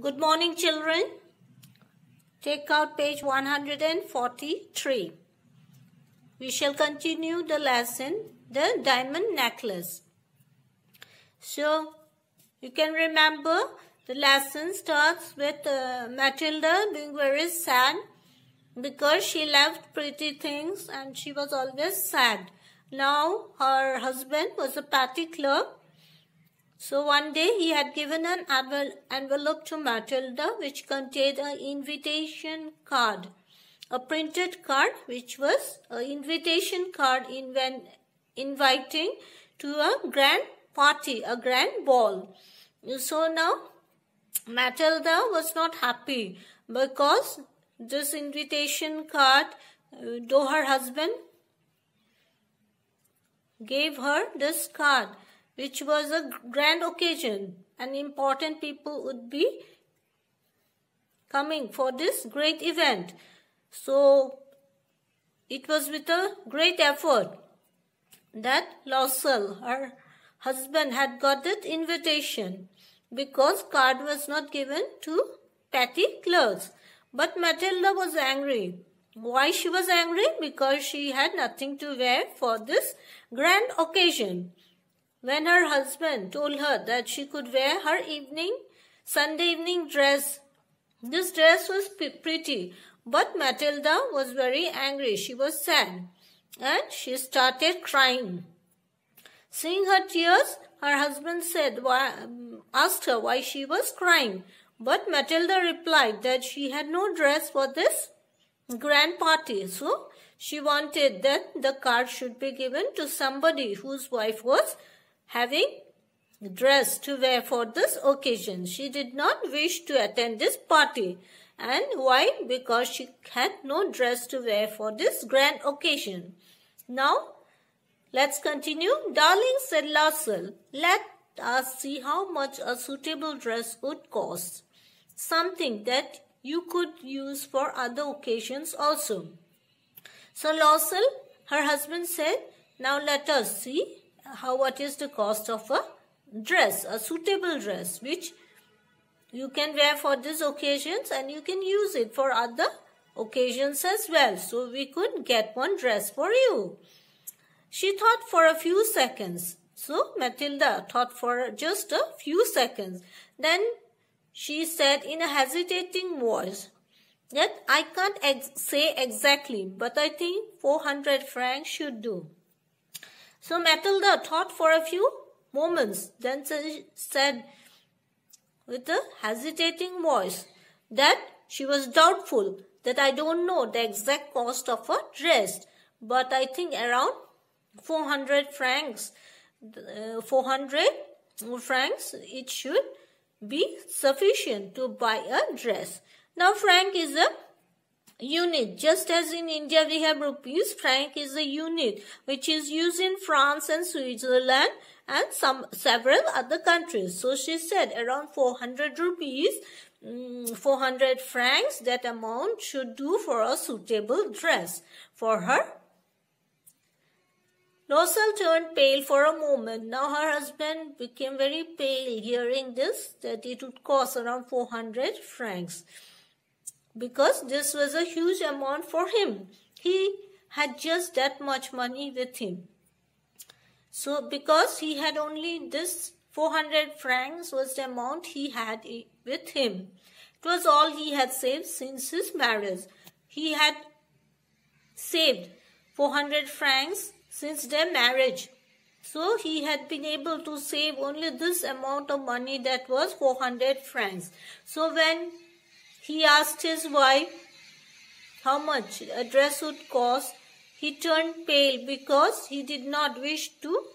Good morning, children. Take out page 143. We shall continue the lesson, the diamond necklace. So, you can remember the lesson starts with Matilda being very sad because she left pretty things and she was always sad. Now, her husband was a petty clerk. So one day he had given an envelope to Matilda which contained an invitation card, a printed card which was an invitation card inviting to a grand party, a grand ball. So now Matilda was not happy because this invitation card, though her husband gave her this card, which was a grand occasion and important people would be coming for this great event. So it was with a great effort that Loisel, her husband, had got that invitation because card was not given to petty clerks. But Matilda was angry. Why she was angry? Because she had nothing to wear for this grand occasion. When her husband told her that she could wear her Sunday evening dress, this dress was pretty, but Matilda was very angry. She was sad and she started crying. Seeing her tears, her husband asked her why she was crying. But Matilda replied that she had no dress for this grand party. So she wanted that the card should be given to somebody whose wife was having dress to wear for this occasion. She did not wish to attend this party. And why? Because she had no dress to wear for this grand occasion. Now, let's continue. Darling, said Loisel, let us see how much a suitable dress would cost. Something that you could use for other occasions also. So Loisel, her husband, said, now let us see what is the cost of a dress, a suitable dress, which you can wear for these occasions and you can use it for other occasions as well. So we could get one dress for you. She thought for a few seconds. So Matilda thought for just a few seconds. Then she said in a hesitating voice that I can't say exactly, but I think 400 francs should do. So Matilda thought for a few moments, then said with a hesitating voice that she was doubtful, that I don't know the exact cost of a dress, but I think around 400 francs. 400 francs, it should be sufficient to buy a dress. Now franc is a unit. Just as in India we have rupees, franc is a unit which is used in France and Switzerland and several other countries. So she said around 400 rupees, 400 francs, that amount should do for a suitable dress for her. Loisel turned pale for a moment. Now her husband became very pale hearing this, that it would cost around 400 francs. Because this was a huge amount for him. He had just that much money with him. So because he had only this 400 francs was the amount he had with him. It was all he had saved since his marriage. He had saved 400 francs since their marriage. So he had been able to save only this amount of money, that was 400 francs. So when he asked his wife how much a dress would cost, he turned pale because he did not wish to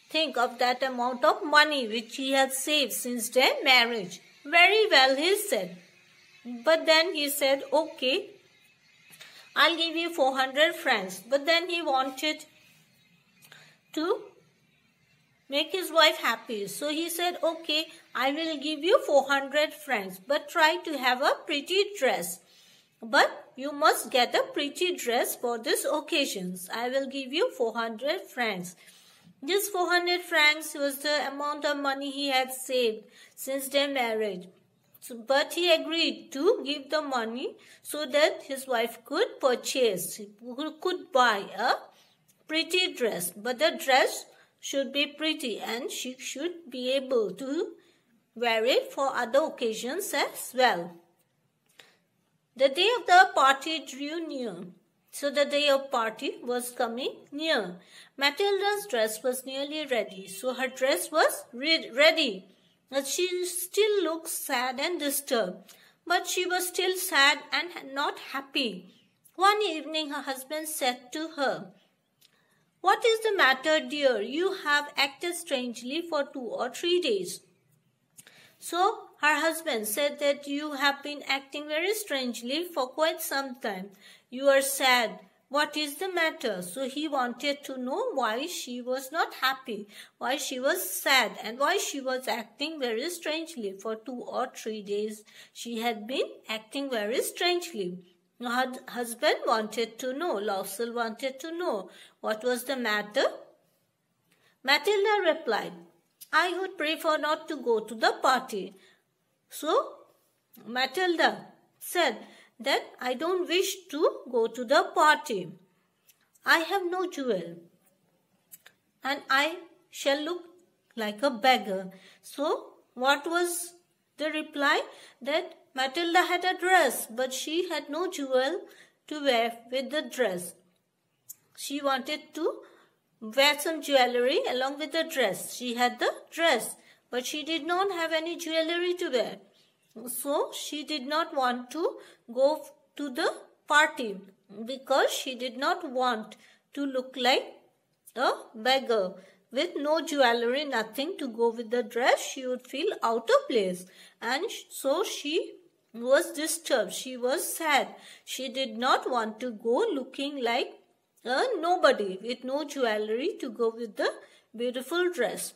think of that amount of money which he had saved since their marriage. Very well, he said. But then he said, okay, I'll give you 400 francs. But then he wanted to make his wife happy. So he said, okay, I will give you 400 francs, but try to have a pretty dress. But you must get a pretty dress for this occasions. I will give you 400 francs. This 400 francs was the amount of money he had saved since their marriage. But he agreed to give the money so that his wife could purchase, could buy a pretty dress. But the dress should be pretty and she should be able to wear it for other occasions as well. The day of the party drew near. So the day of party was coming near. Matilda's dress was nearly ready. So her dress was ready. But she still looked sad and disturbed. But she was still sad and not happy. One evening her husband said to her, "What is the matter, dear? You have acted strangely for 2 or 3 days. So her husband said that you have been acting very strangely for quite some time. You are sad. What is the matter?" So he wanted to know why she was not happy, why she was sad, and why she was acting very strangely. For 2 or 3 days she had been acting very strangely. Her husband wanted to know, Lausel wanted to know what was the matter. Matilda replied, "I would prefer not to go to the party." So Matilda said that I don't wish to go to the party. I have no jewel and I shall look like a beggar. So what was the reply? That Matilda had a dress, but she had no jewel to wear with the dress. She wanted to wear some jewelry along with the dress. She had the dress, but she did not have any jewelry to wear. So she did not want to go to the party because she did not want to look like a beggar. With no jewelry, nothing to go with the dress, she would feel out of place. And so she was disturbed. She was sad. She did not want to go looking like a nobody with no jewelry to go with the beautiful dress.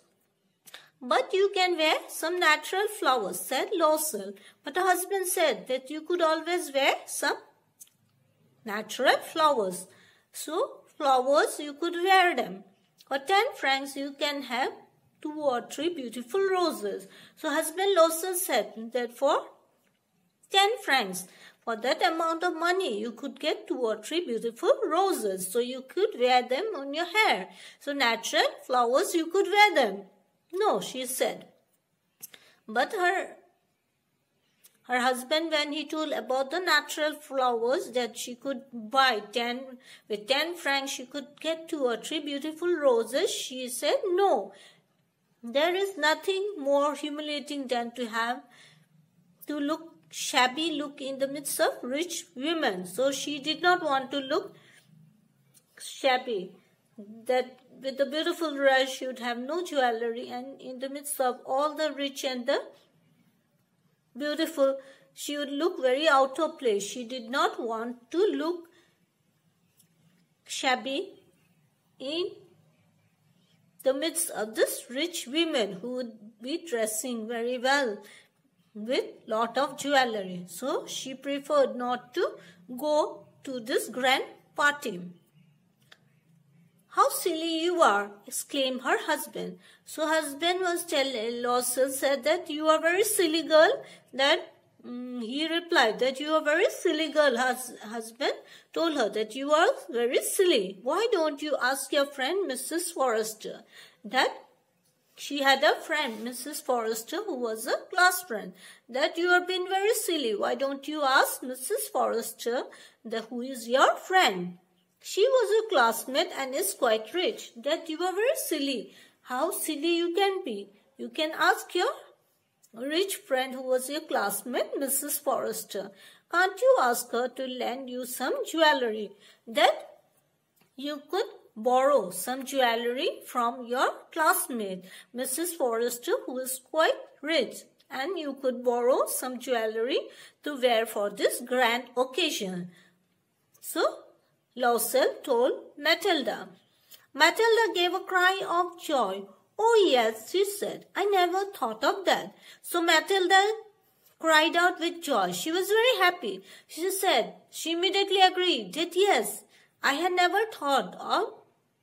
"But you can wear some natural flowers," said Lausel. But her husband said that you could always wear some natural flowers. So flowers, you could wear them. For 10 francs, you can have 2 or 3 beautiful roses. So husband Lausel said that for 10 francs, for that amount of money, you could get 2 or 3 beautiful roses. So you could wear them on your hair. So natural flowers, you could wear them. "No," she said. But her husband, when he told about the natural flowers that she could buy with 10 francs, she could get 2 or 3 beautiful roses, she said, "No, there is nothing more humiliating than to look shabby look in the midst of rich women." So she did not want to look shabby, that with the beautiful dress she would have no jewelry, and in the midst of all the rich and the beautiful, she would look very out of place. She did not want to look shabby in the midst of this rich women who would be dressing very well with lot of jewelry. So she preferred not to go to this grand party. "How silly you are!" exclaimed her husband. So husband was telling, Lausel said that you are very silly girl. That he replied that you are very silly girl. Husband told her that you are very silly. "Why don't you ask your friend Mrs. Forrester?" That she had a friend, Mrs. Forrester, who was a class friend. That you have been very silly. Why don't you ask Mrs. Forrester, who is your friend? She was a classmate and is quite rich. That you are very silly. How silly you can be. You can ask your rich friend who was your classmate, Mrs. Forrester. Can't you ask her to lend you some jewelry? That you could borrow some jewelry from your classmate, Mrs. Forrester, who is quite rich. And you could borrow some jewelry to wear for this grand occasion. So Lausel told Matilda. Matilda gave a cry of joy. "Oh yes," she said, "I never thought of that." So Matilda cried out with joy. She was very happy. She immediately agreed that yes, I had never thought of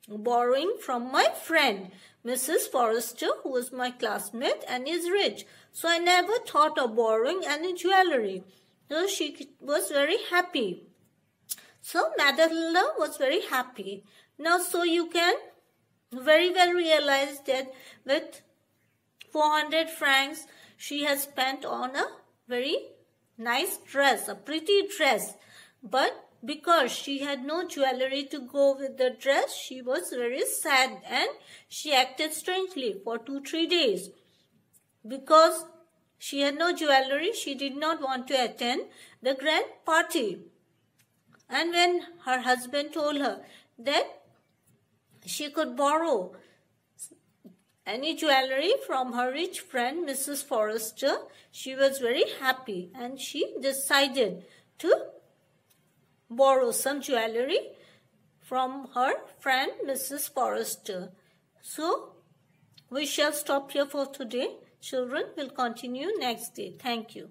borrowing from my friend, Mrs. Forrester, who was my classmate and is rich. So I never thought of borrowing any jewelry. So she was very happy. So Matilda was very happy. Now, so you can very well realize that with 400 francs, she has spent on a very nice dress, a pretty dress. But because she had no jewelry to go with the dress, she was very sad and she acted strangely for 2-3 days. Because she had no jewelry, she did not want to attend the grand party. And when her husband told her that she could borrow any jewelry from her rich friend, Mrs. Forrester, she was very happy and she decided to borrow some jewelry from her friend, Mrs. Forrester. So, we shall stop here for today. Children will continue next day. Thank you.